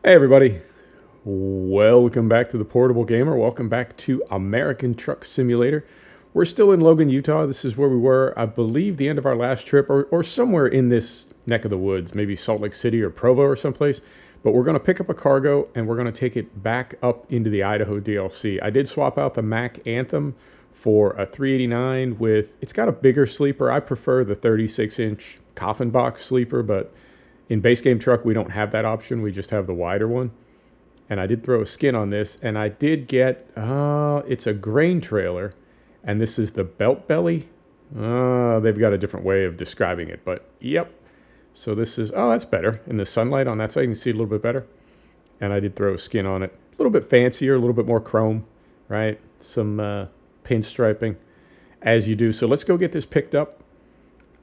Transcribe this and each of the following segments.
Hey everybody, welcome back to the Portable Gamer. Welcome back to American Truck Simulator. We're still in Logan, Utah. This is where we were, I believe, the end of our last trip, or somewhere in this neck of the woods, maybe Salt Lake City or Provo or someplace. But we're going to pick up a cargo and we're going to take it back up into the Idaho DLC. I did swap out the Mack Anthem for a 389 with, it's got a bigger sleeper. I prefer the 36-inch coffin box sleeper, but in base game truck, we don't have that option. We just have the wider one. And I did throw a skin on this, and I did get, it's a grain trailer, and this is the belt belly. They've got a different way of describing it, but yep. So this is, that's better. In the sunlight on that side, you can see it a little bit better. And I did throw a skin on it. A little bit fancier, a little bit more chrome, right? Some pinstriping, as you do. So let's go get this picked up,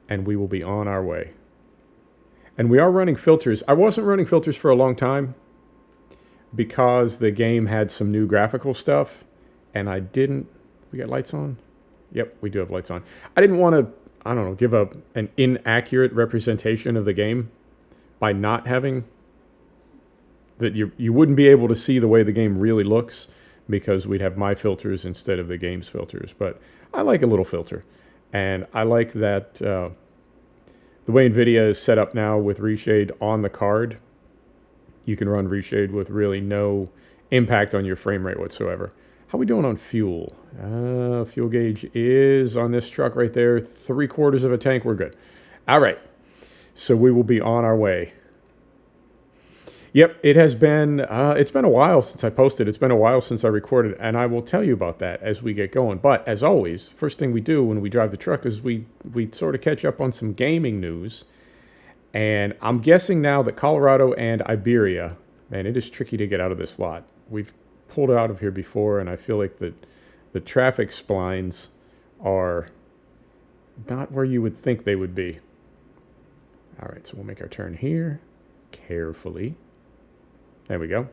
and we will be on our way. And we are running filters. I wasn't running filters for a long time because the game had some new graphical stuff, and I didn't. We got lights on? Yep, we do have lights on. I didn't want to, give an inaccurate representation of the game by not having that. You wouldn't be able to see the way the game really looks because we'd have my filters instead of the game's filters. But I like a little filter, and I like that. The way NVIDIA is set up now with reshade on the card, you can run reshade with really no impact on your frame rate whatsoever. How are we doing on fuel? Fuel gauge is on this truck right there, 3/4 of a tank. We're good. All right. So we will be on our way. Yep, it has been, it's been a while since I posted. It's been a while since I recorded, and I will tell you about that as we get going. But as always, first thing we do when we drive the truck is we sort of catch up on some gaming news. And I'm guessing now that Colorado and Iberia, man, it is tricky to get out of this lot. We've pulled out of here before, and I feel like the traffic splines are not where you would think they would be. All right, so we'll make our turn here carefully. There we go.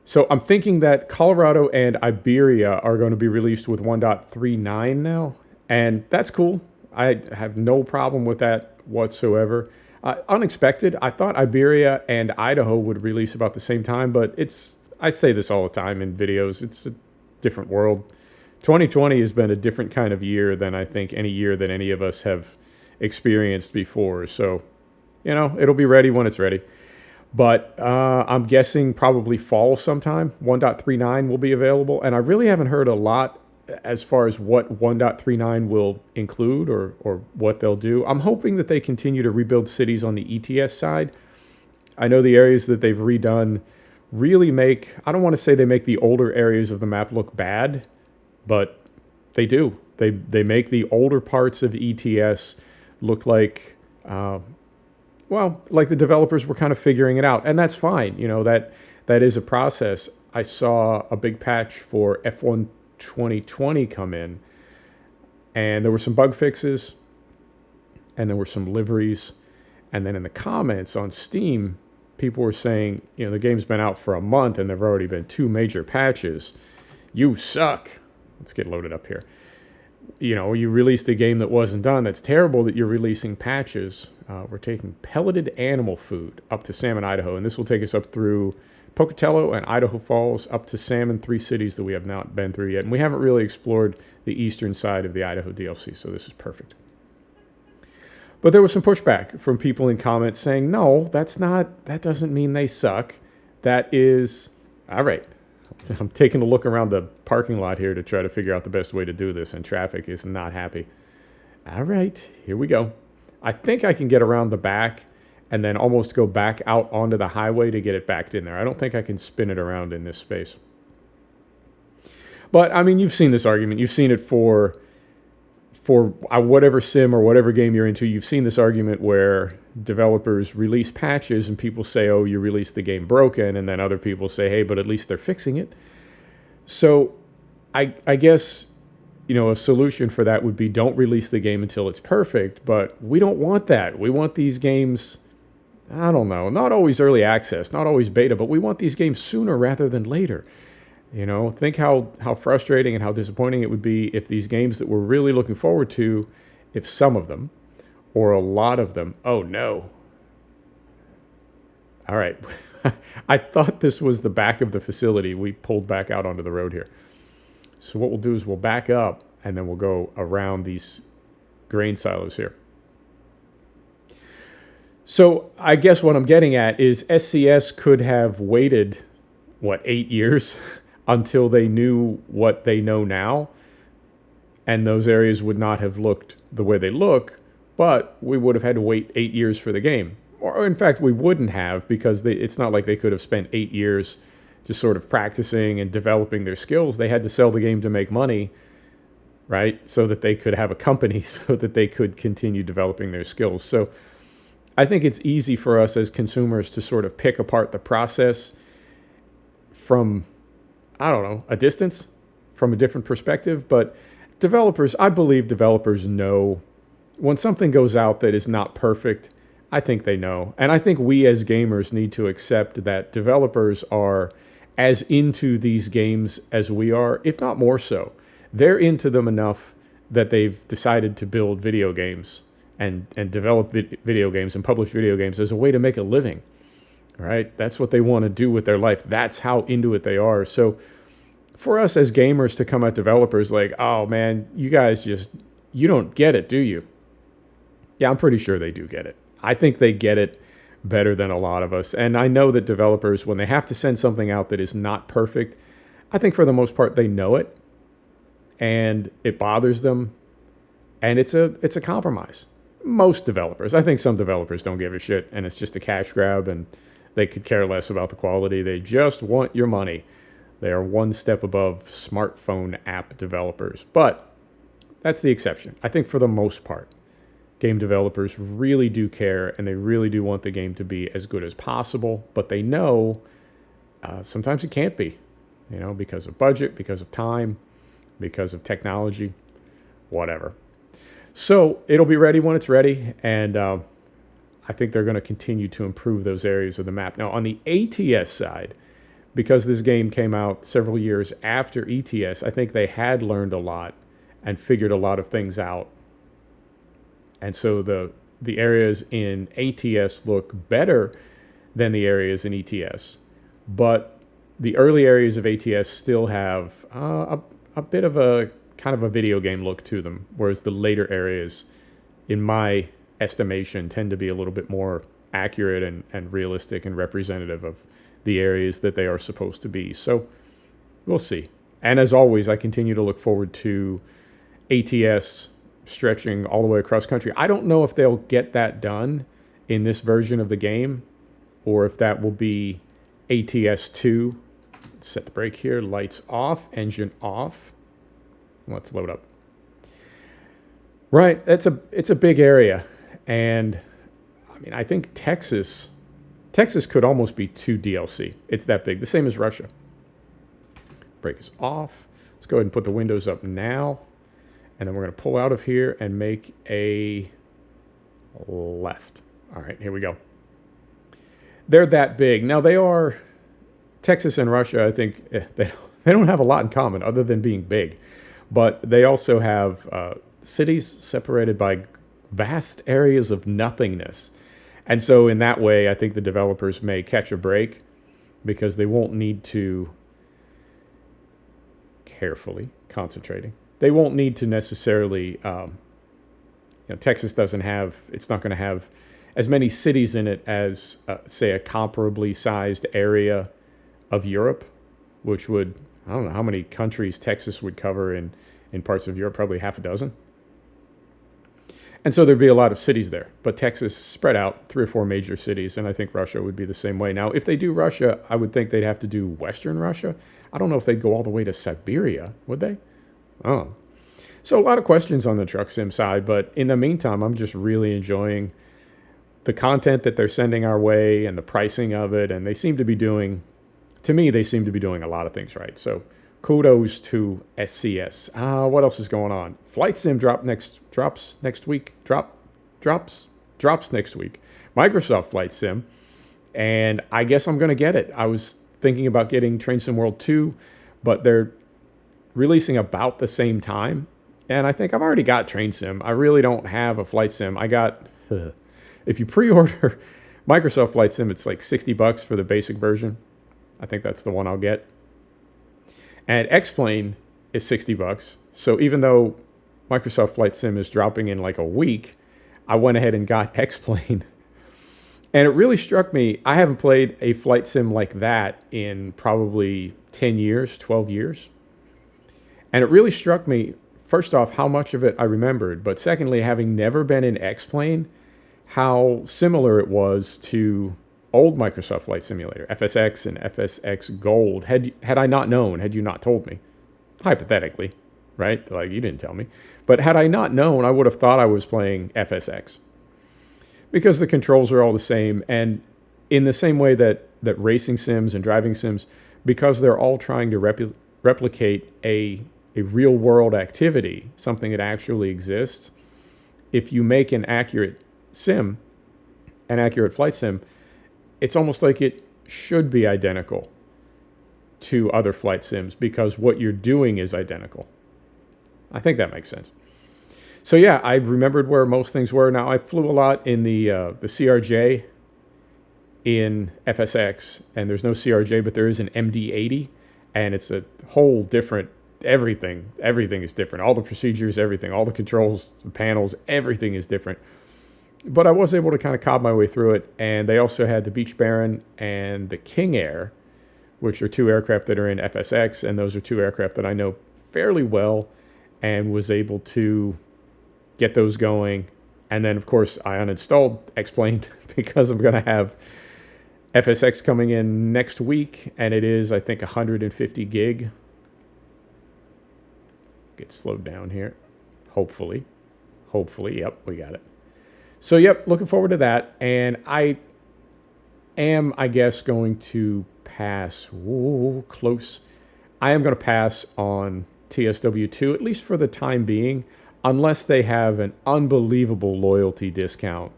So I'm thinking that Colorado and Iberia are going to be released with 1.39 now, and that's cool. I have no problem with that whatsoever. Unexpected. I thought Iberia and Idaho would release about the same time, but I say this all the time in videos, it's a different world. 2020 has been a different kind of year than I think any year that any of us have experienced before. So, it'll be ready when it's ready. But I'm guessing probably fall sometime. 1.39 will be available. And I really haven't heard a lot as far as what 1.39 will include or what they'll do. I'm hoping that they continue to rebuild cities on the ETS side. I know the areas that they've redone really make, I don't want to say they make the older areas of the map look bad, but they do. They make the older parts of ETS look like, like the developers were kind of figuring it out. And that's fine. That is a process. I saw a big patch for F1 2020 come in, and there were some bug fixes, and there were some liveries. And then in the comments on Steam, people were saying, the game's been out for a month and there have already been 2 major patches. You suck. Let's get loaded up here. You released a game that wasn't done. That's terrible that you're releasing patches. We're taking pelleted animal food up to Salmon, Idaho, and this will take us up through Pocatello and Idaho Falls up to Salmon, 3 cities that we have not been through yet. And we haven't really explored the eastern side of the Idaho DLC, so this is perfect. But there was some pushback from people in comments saying, no, that doesn't mean they suck. That is, all right. I'm taking a look around the parking lot here to try to figure out the best way to do this, and traffic is not happy. All right, here we go. I think I can get around the back and then almost go back out onto the highway to get it backed in there. I don't think I can spin it around in this space. But, you've seen this argument. You've seen it for whatever sim or whatever game you're into. You've seen this argument where developers release patches and people say, oh, you released the game broken. And then other people say, hey, but at least they're fixing it. So I guess, a solution for that would be don't release the game until it's perfect. But we don't want that. We want these games, I don't know, not always early access, not always beta, but we want these games sooner rather than later. Think how frustrating and how disappointing it would be if these games that we're really looking forward to, if some of them or a lot of them, oh no, All right. I thought this was the back of the facility. We pulled back out onto the road here. So what we'll do is we'll back up and then we'll go around these grain silos here. So I guess what I'm getting at is SCS could have waited, 8 years until they knew what they know now. And those areas would not have looked the way they look, but we would have had to wait 8 years for the game. Or in fact, we wouldn't have, because it's not like they could have spent 8 years just sort of practicing and developing their skills. They had to sell the game to make money, right? So that they could have a company so that they could continue developing their skills. So I think it's easy for us as consumers to sort of pick apart the process from, I don't know, a distance, from a different perspective. But I believe developers know when something goes out that is not perfect. I think they know. And I think we as gamers need to accept that developers are as into these games as we are, if not more so. They're into them enough that they've decided to build video games and develop video games and publish video games as a way to make a living, right? That's what they want to do with their life. That's how into it they are. So for us as gamers to come at developers like, oh man, you guys you don't get it, do you? Yeah, I'm pretty sure they do get it. I think they get it better than a lot of us. And I know that developers, when they have to send something out that is not perfect, I think for the most part they know it and it bothers them, and it's a compromise. Most developers. I think some developers don't give a shit and it's just a cash grab and they could care less about the quality. They just want your money. They are one step above smartphone app developers. But that's the exception. I think for the most part, game developers really do care and they really do want the game to be as good as possible. But they know sometimes it can't be, because of budget, because of time, because of technology, whatever. So it'll be ready when it's ready, and I think they're going to continue to improve those areas of the map. Now, on the ATS side, because this game came out several years after ETS, I think they had learned a lot and figured a lot of things out. And so the areas in ATS look better than the areas in ETS. But the early areas of ATS still have a bit of a kind of a video game look to them, whereas the later areas, in my estimation, tend to be a little bit more accurate and realistic and representative of the areas that they are supposed to be. So we'll see. And as always, I continue to look forward to ATS stretching all the way across country. I don't know if they'll get that done in this version of the game or if that will be ATS 2. Set the brake here, lights off, engine off. Let's load up. Right, it's a big area, and I mean I think Texas could almost be 2 DLC. It's that big, the same as Russia. Brake is off. Let's go ahead and put the windows up now, and then we're going to pull out of here and make a left. All right, here we go. They're that big. Now they are, Texas and Russia, I think they don't have a lot in common other than being big. But they also have cities separated by vast areas of nothingness. And so in that way, I think the developers may catch a break because they won't need to, carefully concentrating, they won't need to necessarily, Texas doesn't have, it's not going to have as many cities in it as, say, a comparably sized area of Europe, which would, I don't know how many countries Texas would cover in parts of Europe, probably half a dozen. And so there'd be a lot of cities there. But Texas spread out 3 or 4 major cities, and I think Russia would be the same way. Now, if they do Russia, I would think they'd have to do Western Russia. I don't know if they'd go all the way to Siberia, would they? Oh. So a lot of questions on the truck sim side, but in the meantime, I'm just really enjoying the content that they're sending our way and the pricing of it, and they seem to be doing, to me, they seem to be doing a lot of things right. So kudos to SCS. What else is going on? Flight Sim drops next week. Drops next week. Microsoft Flight Sim. And I guess I'm going to get it. I was thinking about getting Train Sim World 2, but they're releasing about the same time. And I think I've already got Train Sim. I really don't have a Flight Sim. I got, if you pre-order Microsoft Flight Sim, it's like $60 for the basic version. I think that's the one I'll get. And X-Plane is $60. So even though Microsoft Flight Sim is dropping in like a week, I went ahead and got X-Plane. And it really struck me, I haven't played a flight sim like that in probably 10 years, 12 years. And it really struck me, first off, how much of it I remembered. But secondly, having never been in X-Plane, how similar it was to old Microsoft Flight Simulator, FSX and FSX Gold. Had I not known, had you not told me, hypothetically, right? Like, you didn't tell me. But had I not known, I would have thought I was playing FSX. Because the controls are all the same, and in the same way that racing sims and driving sims, because they're all trying to replicate a real-world activity, something that actually exists, if you make an accurate sim, an accurate flight sim, it's almost like it should be identical to other flight sims because what you're doing is identical. I think that makes sense. So yeah, I remembered where most things were. Now I flew a lot in the CRJ in FSX, and there's no CRJ, but there is an MD-80, and it's a whole different everything. Everything is different. All the procedures, everything, all the controls, the panels, everything is different. But I was able to kind of cob my way through it, and they also had the Beach Baron and the King Air, which are two aircraft that are in FSX, and those are two aircraft that I know fairly well, and was able to get those going. And then, of course, I uninstalled X-Plane because I'm going to have FSX coming in next week, and it is, I think, 150 gig. Get slowed down here. Hopefully. Yep, we got it. So, yep, looking forward to that. And I am, I guess, going to pass. Ooh, close. I am going to pass on TSW2, at least for the time being, unless they have an unbelievable loyalty discount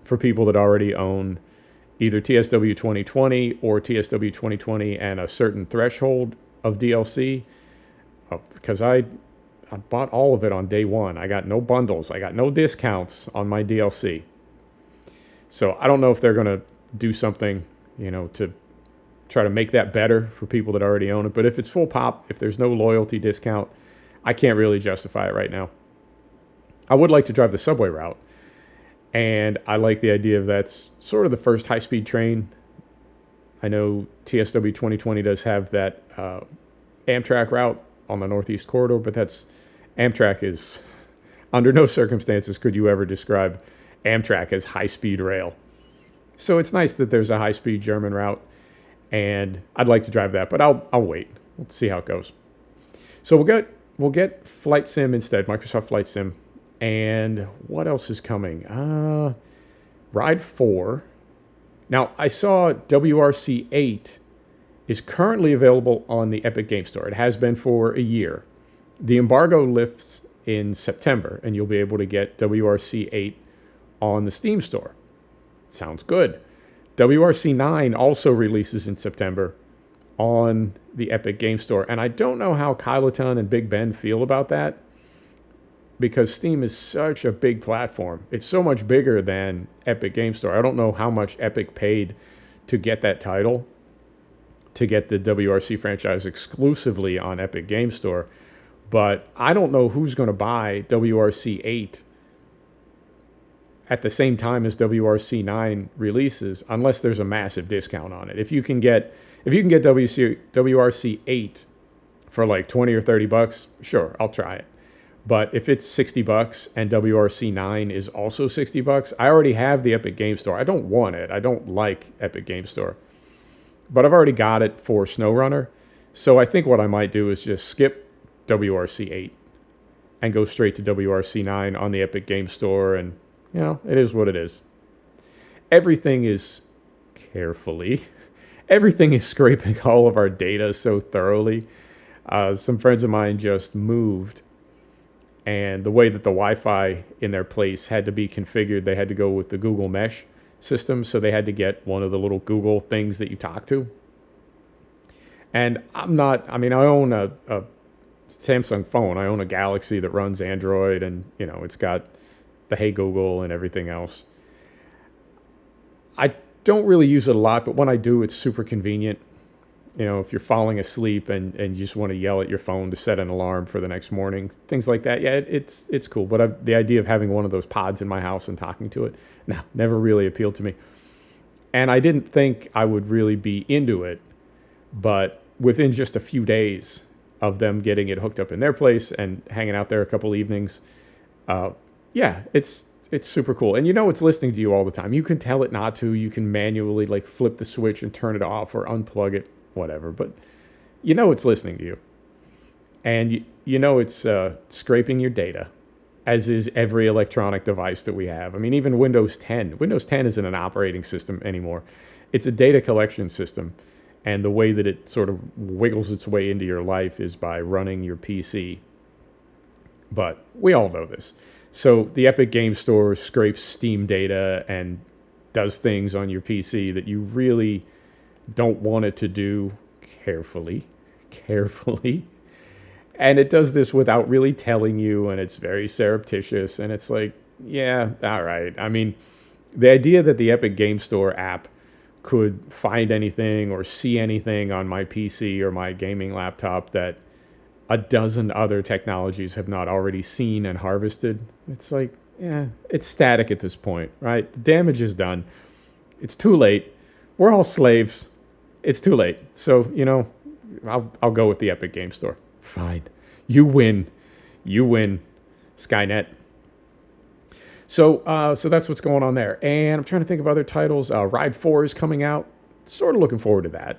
for people that already own either TSW 2020 or TSW 2020 and a certain threshold of DLC. Because I bought all of it on day one. I got no bundles. I got no discounts on my DLC. So I don't know if they're going to do something, to try to make that better for people that already own it. But if it's full pop, if there's no loyalty discount, I can't really justify it right now. I would like to drive the subway route, and I like the idea of that's sort of the first high-speed train. I know TSW 2020 does have that Amtrak route on the Northeast Corridor, but Amtrak is, under no circumstances could you ever describe Amtrak as high-speed rail. So it's nice that there's a high-speed German route, and I'd like to drive that, but I'll wait. We'll see how it goes. So we'll get Flight Sim instead, Microsoft Flight Sim. And what else is coming? Ride 4. Now, I saw WRC 8 is currently available on the Epic Game Store. It has been for a year. The embargo lifts in September, and you'll be able to get WRC 8 on the Steam store. Sounds good. WRC 9 also releases in September on the Epic Game Store. And I don't know how Kyloton and Big Ben feel about that, because Steam is such a big platform. It's so much bigger than Epic Game Store. I don't know how much Epic paid to get that title, to get the WRC franchise exclusively on Epic Game Store. But I don't know who's going to buy WRC 8 at the same time as WRC 9 releases, unless there's a massive discount on it. If you can get WRC 8 for like $20 or $30, sure, I'll try it. But if it's $60 and WRC 9 is also $60, I already have the Epic Game Store. I don't want it. I don't like Epic Game Store. But I've already got it for SnowRunner. So I think what I might do is just skip WRC 8 and go straight to WRC 9 on the Epic Game Store. And, it is what it is. Everything is scraping all of our data so thoroughly. Some friends of mine just moved, and the way that the Wi-Fi in their place had to be configured, they had to go with the Google Mesh system, so they had to get one of the little Google things that you talk to. And I own a Samsung phone. I own a Galaxy that runs Android, and, it's got the Hey Google and everything else. I don't really use it a lot, but when I do, it's super convenient. You know, if you're falling asleep and you just want to yell at your phone to set an alarm for the next morning, things like that. Yeah, it's cool. But the idea of having one of those pods in my house and talking to it, no, never really appealed to me. And I didn't think I would really be into it, but within just a few days of them getting it hooked up in their place and hanging out there a couple evenings, yeah, it's super cool. And you know it's listening to you all the time. You can tell it not to. You can manually like flip the switch and turn it off or unplug it, whatever. But you know it's listening to you. And you know it's scraping your data, as is every electronic device that we have. I mean, even Windows 10. Windows 10 isn't an operating system anymore. It's a data collection system. And the way that it sort of wiggles its way into your life is by running your PC. But we all know this. So the Epic Game Store scrapes Steam data and does things on your PC that you really don't want it to do carefully. And it does this without really telling you, and it's very surreptitious. And it's like, yeah, all right. I mean, the idea that the Epic Game Store app could find anything or see anything on my PC or my gaming laptop that a dozen other technologies have not already seen and harvested, it's like, yeah, it's static at this point, right? The damage is done. It's too late. We're all slaves. It's too late. So, you know, I'll go with the Epic Game Store. Fine. You win. You win, Skynet. So that's what's going on there. And I'm trying to think of other titles. Ride 4 is coming out. Sort of looking forward to that.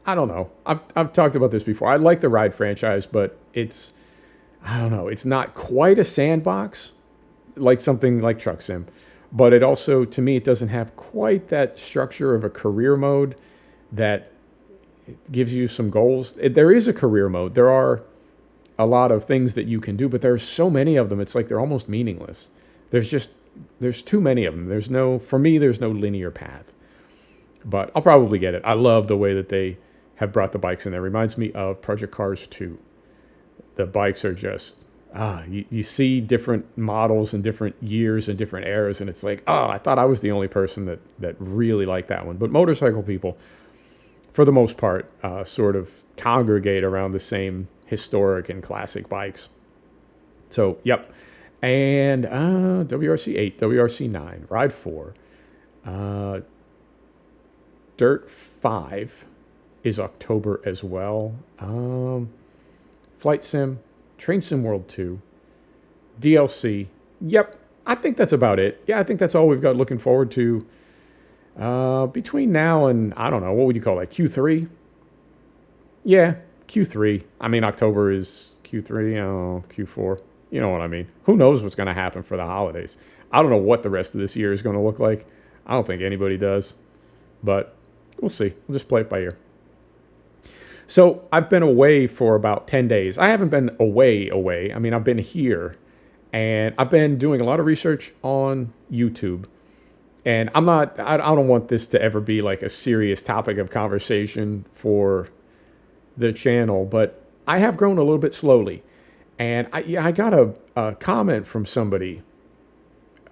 I don't know. I've talked about this before. I like the Ride franchise, but I don't know. It's not quite a sandbox like something like Truck Sim. But it also, to me, it doesn't have quite that structure of a career mode that gives you some goals. There is a career mode. There are a lot of things that you can do, but there's so many of them. It's like they're almost meaningless. There's too many of them. For me, there's no linear path. But I'll probably get it. I love the way that they have brought the bikes in. It reminds me of Project Cars 2. The bikes are just, you see different models and different years and different eras, and it's like, I thought I was the only person that really liked that one. But motorcycle people, for the most part, sort of congregate around the same historic and classic bikes. So, yep. And WRC 8, WRC 9, Ride 4, Dirt 5 is October as well. Flight Sim, Train Sim World 2, DLC. Yep, I think that's about it. Yeah, I think that's all we've got looking forward to between now and, I don't know, what would you call that, Q3? Yeah, Q3. I mean, October is Q3, Q4. You know what I mean? Who knows what's going to happen for the holidays? I don't know what the rest of this year is going to look like. I don't think anybody does. But we'll see. We'll just play it by ear. So I've been away for about 10 days. I haven't been away. I mean, I've been here. And I've been doing a lot of research on YouTube. And I don't want this to ever be like a serious topic of conversation for the channel. But I have grown a little bit slowly. And I got a comment from somebody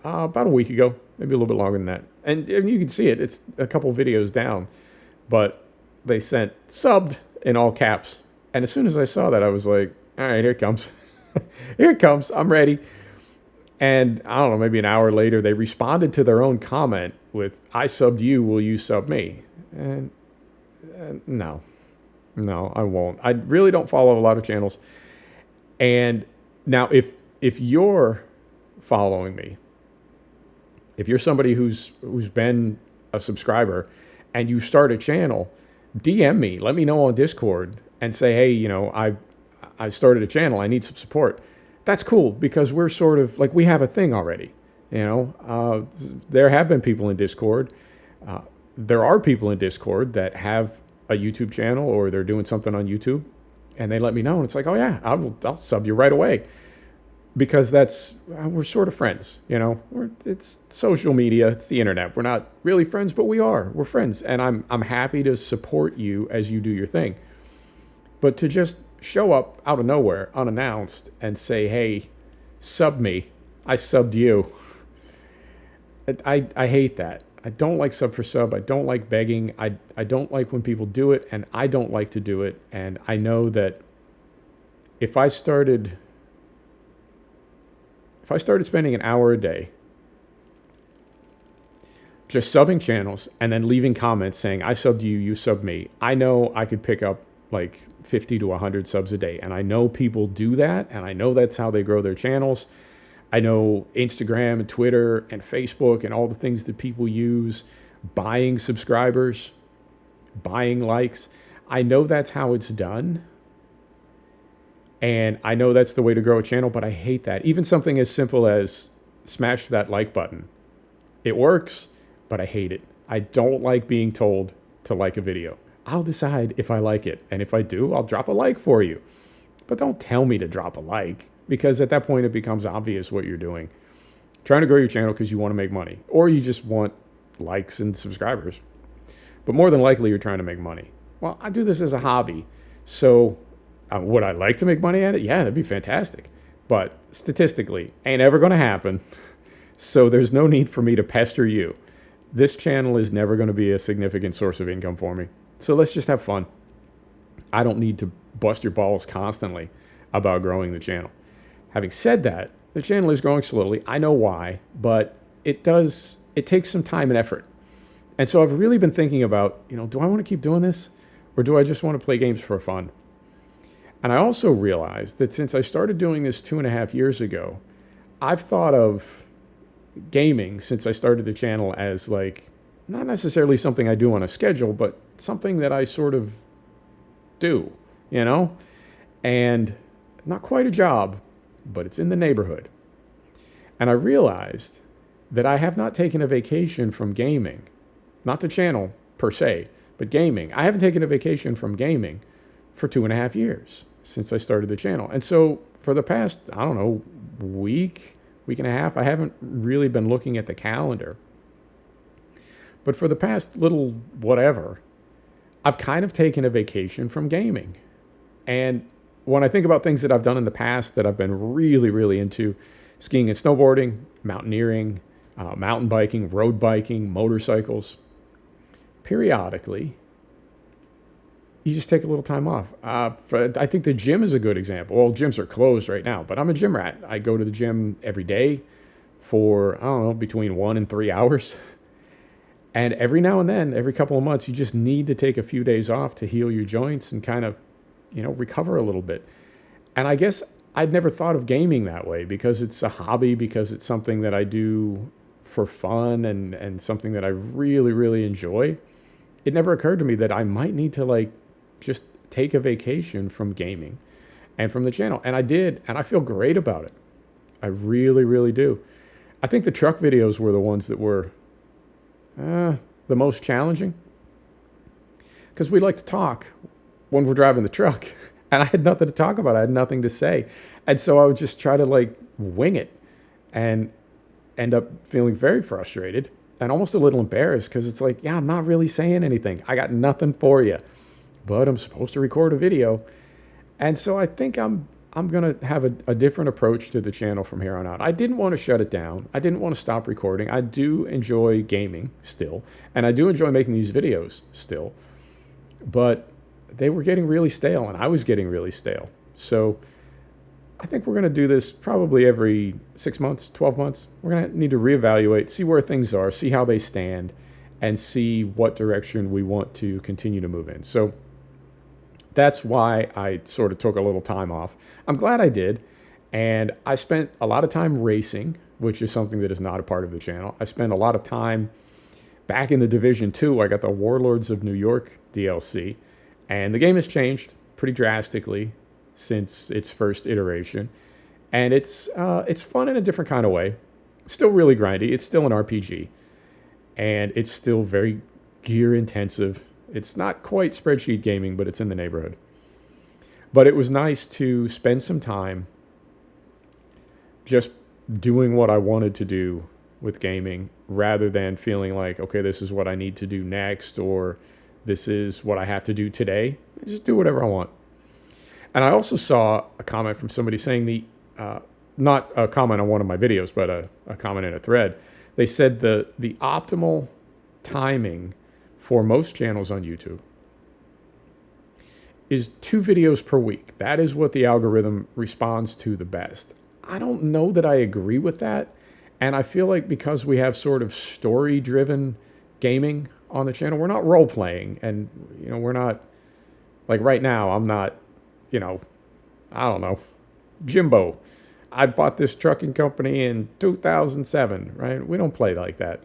about a week ago, maybe a little bit longer than that. And you can see it. It's a couple videos down. But they sent subbed in all caps. And as soon as I saw that, I was like, all right, here it comes. Here it comes. I'm ready. And I don't know, maybe an hour later, they responded to their own comment with, I subbed you, will you sub me? And no, I won't. I really don't follow a lot of channels. And now if you're following me, if you're somebody who's been a subscriber and you start a channel, DM me, let me know on Discord and say, hey, you know, I started a channel, I need some support. That's cool because we're sort of like, we have a thing already, you know. There have been people in Discord. There are people in Discord that have a YouTube channel or they're doing something on YouTube. And they let me know, and it's like, oh yeah, I'll sub you right away, because we're sort of friends, you know. It's social media, it's the internet. We're not really friends, but we're friends, and I'm happy to support you as you do your thing. But to just show up out of nowhere, unannounced, and say, hey, sub me, I subbed you. I hate that. I don't like sub for sub. I don't like begging. I don't like when people do it, and I don't like to do it. And I know that if I started spending an hour a day just subbing channels and then leaving comments saying, I subbed you, you subbed me, I know I could pick up like 50 to 100 subs a day. And I know people do that, and I know that's how they grow their channels. I know Instagram and Twitter and Facebook and all the things that people use, buying subscribers, buying likes. I know that's how it's done. And I know that's the way to grow a channel, but I hate that. Even something as simple as smash that like button. It works, but I hate it. I don't like being told to like a video. I'll decide if I like it. And if I do, I'll drop a like for you. But don't tell me to drop a like, because at that point it becomes obvious what you're doing. Trying to grow your channel because you want to make money, or you just want likes and subscribers. But more than likely you're trying to make money. Well, I do this as a hobby. So would I like to make money at it? Yeah, that'd be fantastic. But statistically, ain't ever going to happen. So there's no need for me to pester you. This channel is never going to be a significant source of income for me. So let's just have fun. I don't need to bust your balls constantly about growing the channel. Having said that, the channel is growing slowly. I know why, but it takes some time and effort. And so I've really been thinking about, do I want to keep doing this, or do I just want to play games for fun? And I also realized that since I started doing this 2.5 years ago, I've thought of gaming since I started the channel as like, not necessarily something I do on a schedule, but something that I sort of do, and not quite a job, but it's in the neighborhood. And I realized that I have not taken a vacation from gaming, not the channel per se, but gaming. I haven't taken a vacation from gaming for 2.5 years since I started the channel. And so for the past, week and a half, I haven't really been looking at the calendar. But for the past little whatever, I've kind of taken a vacation from gaming. And when I think about things that I've done in the past that I've been really, really into, skiing and snowboarding, mountaineering, mountain biking, road biking, motorcycles, periodically, you just take a little time off. I think the gym is a good example. Well, gyms are closed right now, but I'm a gym rat. I go to the gym every day for, between 1 and 3 hours. And every now and then, every couple of months, you just need to take a few days off to heal your joints and kind of, recover a little bit. And I guess I'd never thought of gaming that way, because it's a hobby, because it's something that I do for fun and something that I really, really enjoy. It never occurred to me that I might need to just take a vacation from gaming and from the channel. And I did, and I feel great about it. I really, really do. I think the truck videos were the ones that were the most challenging, because we like to talk when we're driving the truck, and I had nothing to talk about. I had nothing to say. And so I would just try to wing it and end up feeling very frustrated and almost a little embarrassed, because it's I'm not really saying anything. I got nothing for you, but I'm supposed to record a video. And so I think I'm going to have a different approach to the channel from here on out. I didn't want to shut it down. I didn't want to stop recording. I do enjoy gaming still, and I do enjoy making these videos still, but they were getting really stale, and I was getting really stale. So I think we're going to do this probably every 6 months, 12 months. We're going to need to reevaluate, see where things are, see how they stand, and see what direction we want to continue to move in. So that's why I sort of took a little time off. I'm glad I did. And I spent a lot of time racing, which is something that is not a part of the channel. I spent a lot of time back in the Division 2. I got the Warlords of New York DLC. And the game has changed pretty drastically since its first iteration. And it's fun in a different kind of way. Still really grindy. It's still an RPG. And it's still very gear intensive. It's not quite spreadsheet gaming, but it's in the neighborhood. But it was nice to spend some time just doing what I wanted to do with gaming, rather than feeling like, okay, this is what I need to do next, or this is what I have to do today. Just do whatever I want. And I also saw a comment from somebody saying not a comment on one of my videos, but a comment in a thread. They said the optimal timing for most channels on YouTube is 2 videos per week. That is what the algorithm responds to the best. I don't know that I agree with that. And I feel like because we have sort of story-driven gaming on the channel, we're not role-playing. And, we're not, like right now, I'm not, I don't know, Jimbo. I bought this trucking company in 2007, right? We don't play like that.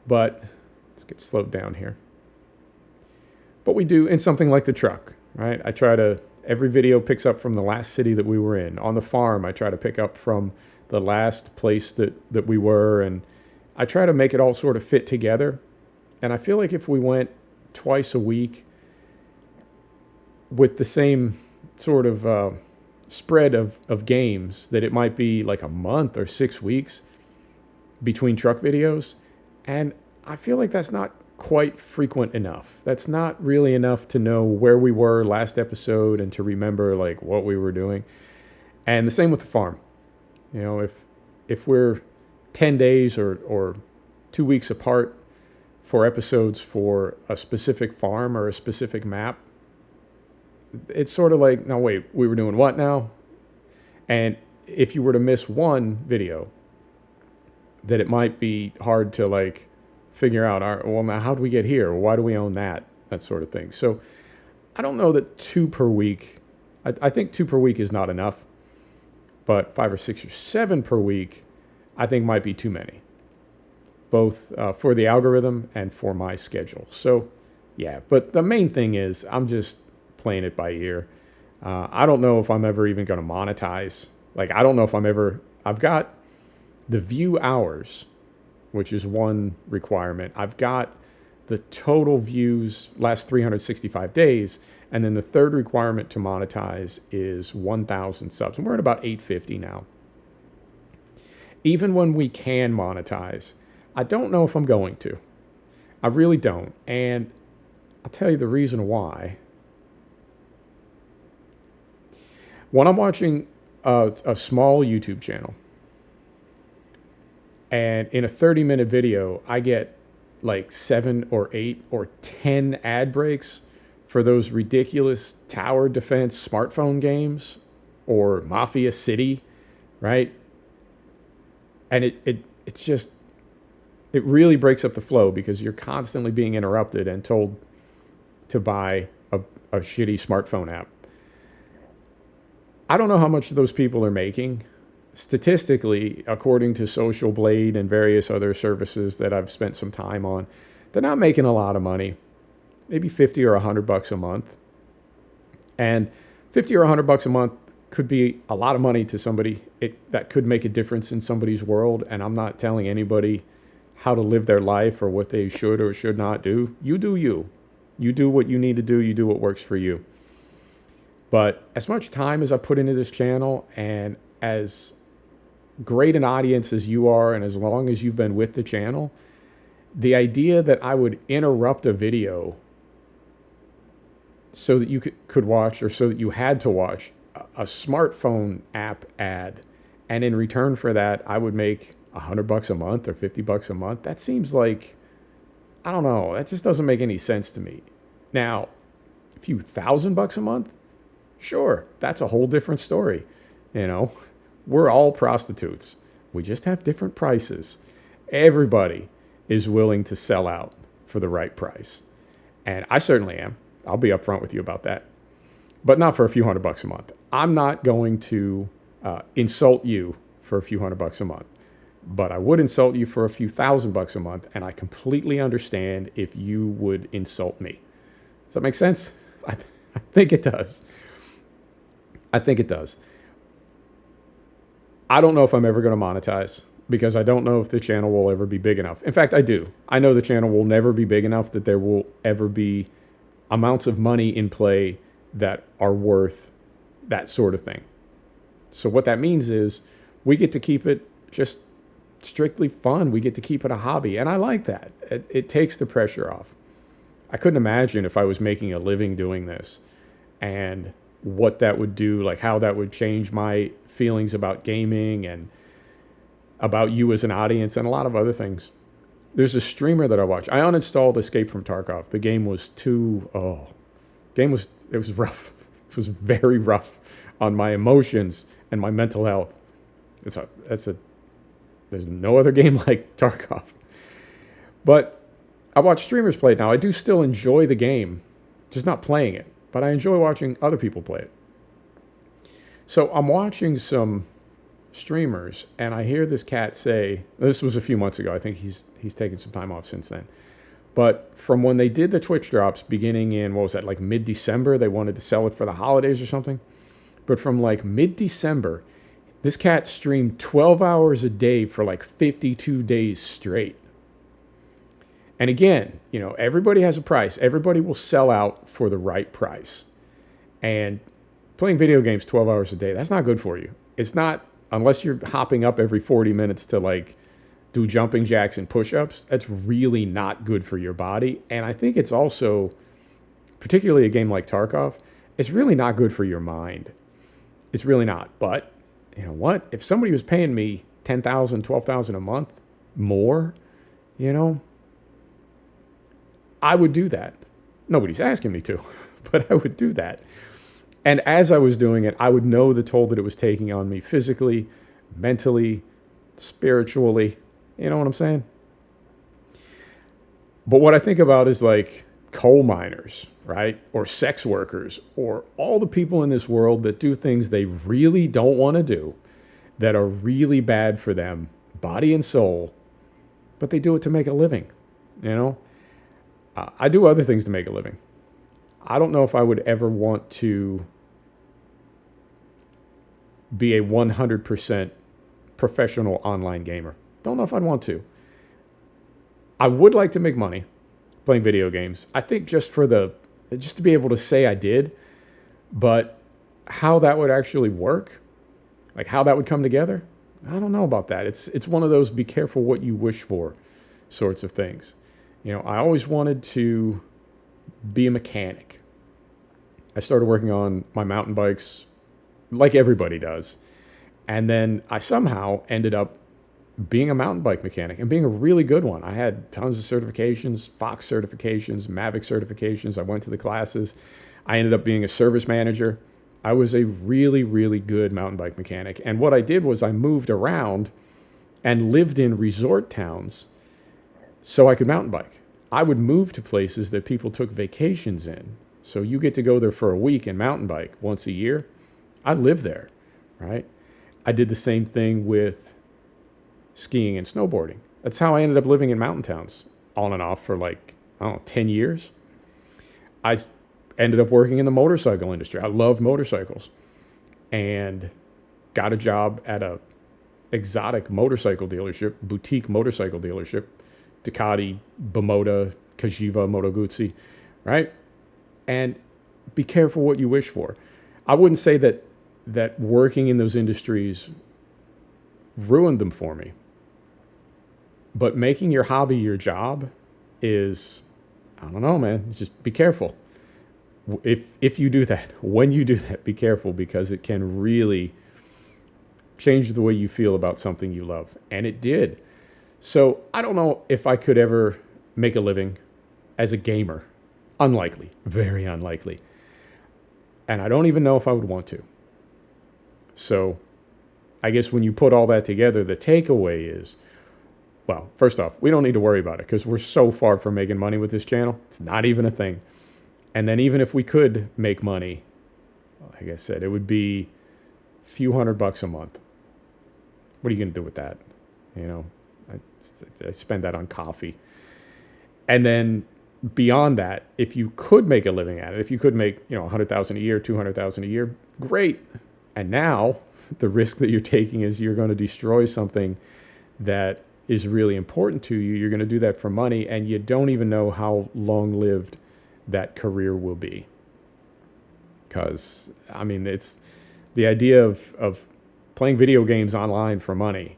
But let's get slowed down here. But we do in something like the truck, right? Every video picks up from the last city that we were in. On the farm, I try to pick up from the last place that we were. And I try to make it all sort of fit together. And I feel like if we went twice a week with the same sort of spread of games, that it might be like a month or 6 weeks between truck videos. And I feel like that's not quite frequent enough. That's not really enough to know where we were last episode and to remember like what we were doing. And the same with the farm. If we're 10 days or 2 weeks apart for episodes for a specific farm or a specific map, it's sort of like, no, wait, we were doing what now? And if you were to miss one video, that it might be hard to like figure out, well, now how do we get here? Why do we own that? That sort of thing. So I don't know that 2 per week. I think 2 per week is not enough, but 5 or 6 or 7 per week, I think might be too many, both for the algorithm and for my schedule. So yeah, but the main thing is I'm just playing it by ear. I don't know if I'm ever even going to monetize. Like, I don't know if I've got the view hours, which is one requirement. I've got the total views last 365 days. And then the third requirement to monetize is 1,000 subs. And we're at about 850 now. Even when we can monetize, I don't know if I'm going to. I really don't. And I'll tell you the reason why. When I'm watching a small YouTube channel, and in a 30-minute video, I get like 7 or 8 or 10 ad breaks for those ridiculous tower defense smartphone games or Mafia City, right? And it's just, it really breaks up the flow because you're constantly being interrupted and told to buy a shitty smartphone app. I don't know how much those people are making. Statistically, according to Social Blade and various other services that I've spent some time on, they're not making a lot of money. Maybe 50 or $100 a month. And 50 or $100 a month could be a lot of money to somebody. That could make a difference in somebody's world. And I'm not telling anybody how to live their life or what they should or should not do. You do you. You do what you need to do. You do what works for you. But as much time as I put into this channel, and as great an audience as you are, and as long as you've been with the channel, the idea that I would interrupt a video so that you could watch, or so that you had to watch a smartphone app ad, and in return for that, I would make $100 a month or $50 a month. That seems like, I don't know, that just doesn't make any sense to me. Now, a few $1,000 a month, sure, that's a whole different story. We're all prostitutes. We just have different prices. Everybody is willing to sell out for the right price. And I certainly am. I'll be upfront with you about that. But not for a few $100 a month. I'm not going to insult you for a few $100 a month. But I would insult you for a few $1,000 a month. And I completely understand if you would insult me. Does that make sense? I think it does. I think it does. I don't know if I'm ever going to monetize because I don't know if the channel will ever be big enough. In fact, I do. I know the channel will never be big enough that there will ever be amounts of money in play that are worth that sort of thing. So what that means is we get to keep it just strictly fun. We get to keep it a hobby. And I like that. It takes the pressure off. I couldn't imagine if I was making a living doing this and what that would do, like how that would change my feelings about gaming and about you as an audience and a lot of other things. There's a streamer that I watch. I uninstalled Escape from Tarkov. The game was it was rough. It was very rough on my emotions and my mental health. There's no other game like Tarkov. But I watch streamers play it now. I do still enjoy the game, just not playing it. But I enjoy watching other people play it. So I'm watching some streamers, and I hear this cat say, this was a few months ago. I think he's taken some time off since then. But from when they did the Twitch drops beginning in, what was that, like mid-December, they wanted to sell it for the holidays or something. But from like mid-December, this cat streamed 12 hours a day for like 52 days straight. And again, you know, everybody has a price. Everybody will sell out for the right price. And playing video games 12 hours a day, that's not good for you. It's not, unless you're hopping up every 40 minutes to like do jumping jacks and push-ups, that's really not good for your body. And I think it's also, particularly a game like Tarkov, it's really not good for your mind. It's really not. But you know what? If somebody was paying me $10,000, $12,000 a month more, you know, I would do that. Nobody's asking me to, but I would do that. And as I was doing it, I would know the toll that it was taking on me physically, mentally, spiritually. You know what I'm saying? But what I think about is like coal miners, right? Or sex workers, or all the people in this world that do things they really don't want to do, that are really bad for them, body and soul, but they do it to make a living, you know? I do other things to make a living. I don't know if I would ever want to be a 100% professional online gamer. Don't know if I'd want to. I would like to make money playing video games. I think just to be able to say I did, but how that would actually work, like how that would come together, I don't know about that. It's one of those be careful what you wish for sorts of things. You know, I always wanted to be a mechanic. I started working on my mountain bikes like everybody does. And then I somehow ended up being a mountain bike mechanic and being a really good one. I had tons of certifications, Fox certifications, Mavic certifications. I went to the classes. I ended up being a service manager. I was a really, really good mountain bike mechanic. And what I did was I moved around and lived in resort towns so I could mountain bike. I would move to places that people took vacations in. So you get to go there for a week and mountain bike once a year. I lived there, right? I did the same thing with skiing and snowboarding. That's how I ended up living in mountain towns on and off for like, I don't know, 10 years. I ended up working in the motorcycle industry. I loved motorcycles and got a job at a exotic motorcycle dealership, boutique motorcycle dealership, Ducati, Bimota, Cagiva, Moto Guzzi, right? And be careful what you wish for. I wouldn't say that working in those industries ruined them for me. But making your hobby your job is, I don't know, man. Just be careful. If you do that, when you do that, be careful, because it can really change the way you feel about something you love. And it did. So I don't know if I could ever make a living as a gamer. Unlikely. Very unlikely. And I don't even know if I would want to. So I guess when you put all that together, the takeaway is, well, first off, we don't need to worry about it because we're so far from making money with this channel. It's not even a thing. And then even if we could make money, like I said, it would be a few $100 a month. What are you going to do with that? You know, I spend that on coffee. And then beyond that, if you could make a living at it, if you could make, you know, $100,000 a year, $200,000 a year, great. And now the risk that you're taking is you're going to destroy something that is really important to you. You're going to do that for money, and you don't even know how long-lived that career will be. Because, I mean, it's the idea of playing video games online for money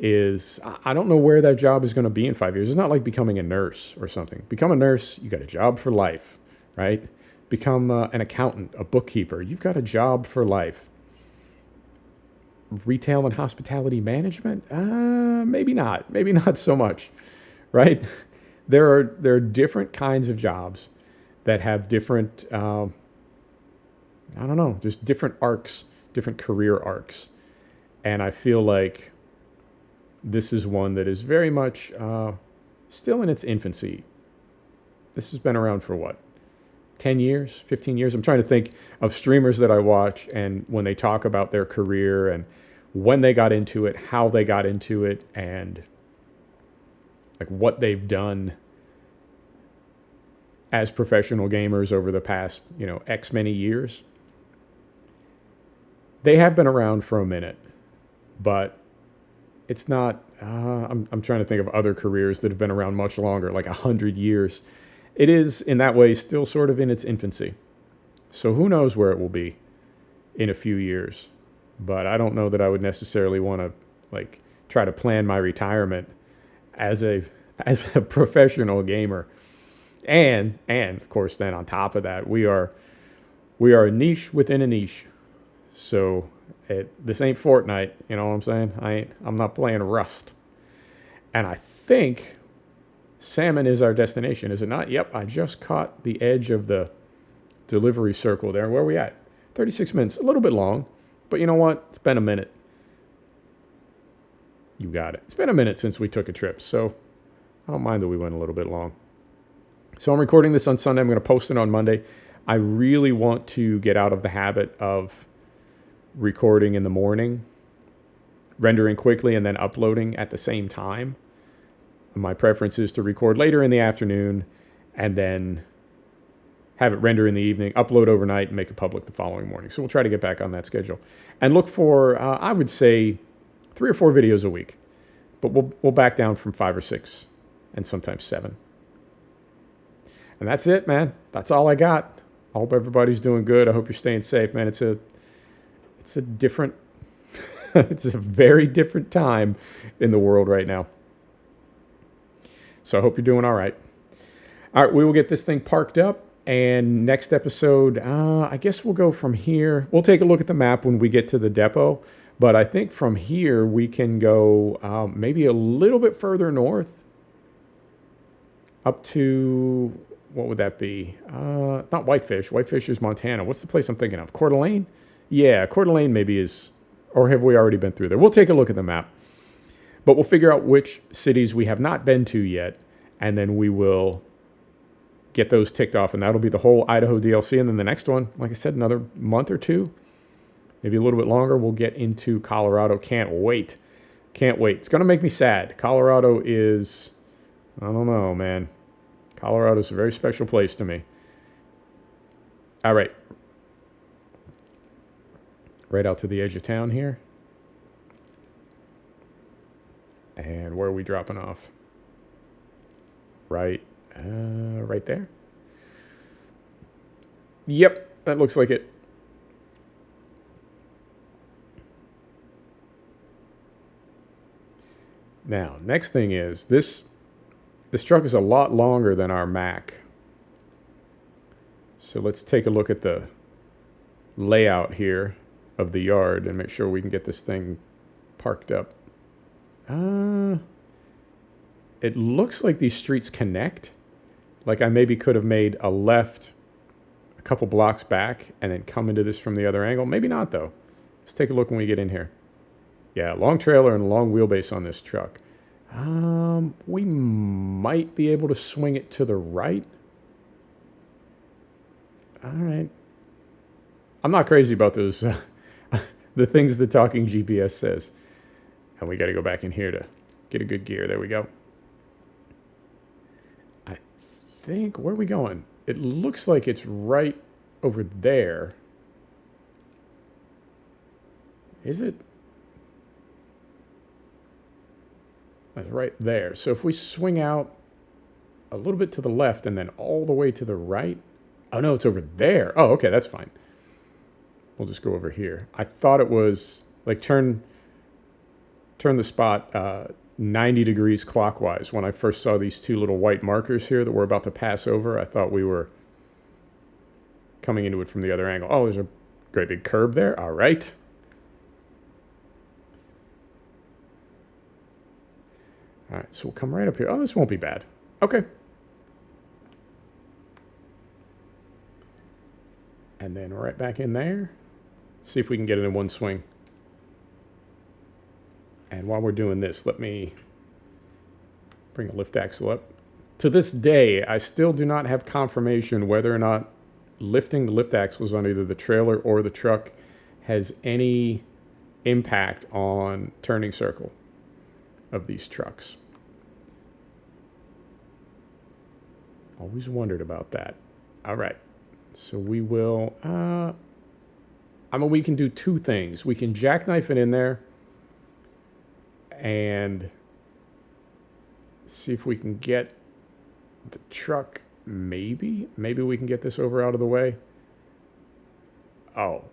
is, I don't know where that job is going to be in 5 years. It's not like becoming a nurse or something. Become a nurse, you got a job for life, right? Become an accountant, a bookkeeper. You've got a job for life. Retail and hospitality management? Maybe not. Maybe not so much, right? There are different kinds of jobs that have different I don't know, just different arcs, different career arcs. And I feel like this is one that is very much still in its infancy. This has been around for what, 10 years, 15 years? I'm trying to think of streamers that I watch and when they talk about their career and when they got into it, how they got into it, and like what they've done as professional gamers over the past, X many years. They have been around for a minute, but it's not. I'm trying to think of other careers that have been around much longer, like 100 years. It is in that way still sort of in its infancy. So who knows where it will be in a few years. But I don't know that I would necessarily want to like try to plan my retirement as a professional gamer. And of course then on top of that, we are a niche within a niche. So this ain't Fortnite, you know what I'm saying? I'm not playing Rust. And I think Salmon is our destination, is it not? Yep, I just caught the edge of the delivery circle there. Where are we at? 36 minutes, a little bit long, but you know what? It's been a minute. You got it. It's been a minute since we took a trip, so I don't mind that we went a little bit long. So I'm recording this on Sunday. I'm going to post it on Monday. I really want to get out of the habit of recording in the morning, rendering quickly, and then uploading at the same time. My preference is to record later in the afternoon and then have it render in the evening, upload overnight, and make it public the following morning. So we'll try to get back on that schedule. And look for, I would say, 3 or 4 videos a week. But we'll back down from 5 or 6 and sometimes 7. And that's it, man. That's all I got. I hope everybody's doing good. I hope you're staying safe, man. It's a different, it's a very different time in the world right now. So I hope you're doing all right. All right, we will get this thing parked up. And next episode, I guess we'll go from here. We'll take a look at the map when we get to the depot. But I think from here we can go maybe a little bit further north. Up to, what would that be? Not Whitefish. Whitefish is Montana. What's the place I'm thinking of? Coeur d'Alene? Yeah, Coeur d'Alene maybe is, or have we already been through there? We'll take a look at the map. But we'll figure out which cities we have not been to yet, and then we will get those ticked off, and that'll be the whole Idaho DLC. And then the next one, like I said, another month or two, maybe a little bit longer, we'll get into Colorado. Can't wait. Can't wait. It's going to make me sad. Colorado is, I don't know, man. Colorado's a very special place to me. All right. Right out to the edge of town here. And where are we dropping off? Right there. Yep, that looks like it. Now, next thing is this truck is a lot longer than our Mac. So let's take a look at the layout here of the yard and make sure we can get this thing parked up. It looks like these streets connect. Like I maybe could have made a left a couple blocks back and then come into this from the other angle. Maybe not, though. Let's take a look when we get in here. Yeah, long trailer and long wheelbase on this truck. We might be able to swing it to the right. All right. I'm not crazy about those, the things the talking GPS says. And we got to go back in here to get a good gear. There we go. I think, where are we going? It looks like it's right over there. Is it? That's right there. So if we swing out a little bit to the left and then all the way to the right. Oh, no, it's over there. Oh, okay, that's fine. We'll just go over here. I thought it was like turn the spot 90 degrees clockwise. When I first saw these two little white markers here that we're about to pass over, I thought we were coming into it from the other angle. Oh, there's a great big curb there. All right. All right, so we'll come right up here. Oh, this won't be bad. Okay. And then right back in there. See if we can get it in one swing. And while we're doing this, let me bring a lift axle up. To this day, I still do not have confirmation whether or not lifting the lift axles on either the trailer or the truck has any impact on turning circle of these trucks. Always wondered about that. All right. So we will... we can do two things. We can jackknife it in there and see if we can get the truck, maybe we can get this over out of the way. Oh,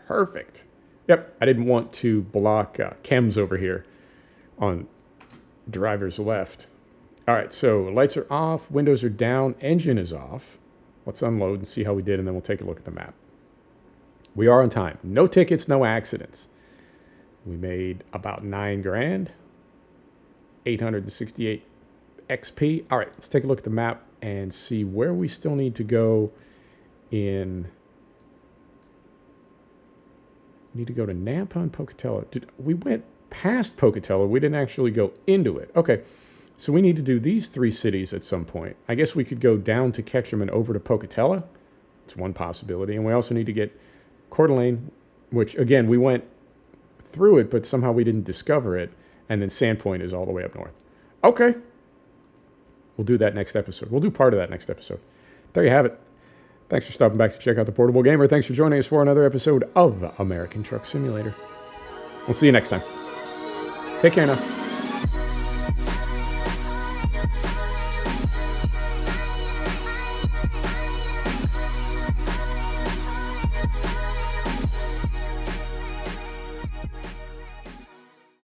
perfect. Yep, I didn't want to block chems over here on driver's left. All right, so lights are off, windows are down, engine is off. Let's unload and see how we did, and then we'll take a look at the map. We are on time. No tickets, no accidents. We made about $9 grand, 868 XP. All right, let's take a look at the map and see where we still need to go in. We need to go to Nampa and Pocatello. We went past Pocatello. We didn't actually go into it. Okay, so we need to do these three cities at some point. I guess we could go down to Ketchum and over to Pocatello. It's one possibility. And we also need to get Coeur d'Alene, which, again, we went through it, but somehow we didn't discover it. And then Sandpoint is all the way up north. Okay. We'll do that next episode. We'll do part of that next episode. There you have it. Thanks for stopping back to check out The Portable Gamer. Thanks for joining us for another episode of American Truck Simulator. We'll see you next time. Take care now.